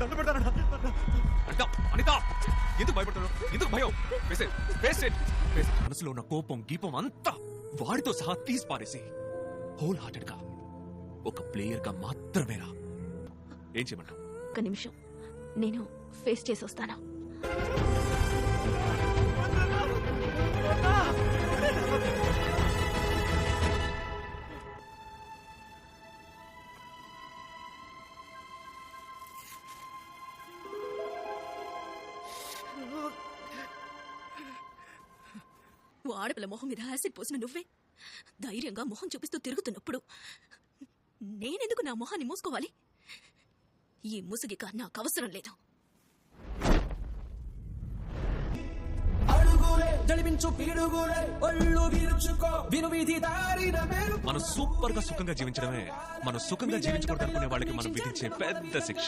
దండ పెడతానన్నా. అనిత అనిత ఎందుకు భయపడతాడు? ఎందుకు భయం? మనసులో ఉన్న కోపం గీపం అంతా వాడితో సహా తీసి పారేసి హోల్ హార్టెడ్ గా ఒక ప్లేయర్ గా మాత్రమేరా. ఏం చేయమంటావు? ఒక్క నిమిషం, నేను ఫేస్ చేసి వస్తాను. ఆడపిల్ల మొహం మీద యాసిడ్ పోసిన నువ్వే ధైర్యంగా మొహం చూపిస్తూ తిరుగుతున్నప్పుడు నేనెందుకు నా మొహాన్ని మూసుకోవాలి? ఈ ముసుగిక నాకు అవసరం లేదు. మనం సూపర్ గా సుఖంగా జీవించడమే మనం సుఖంగా జీవించకూడదు అనుకునే వాళ్ళకి మనం విధించే పెద్ద శిక్ష.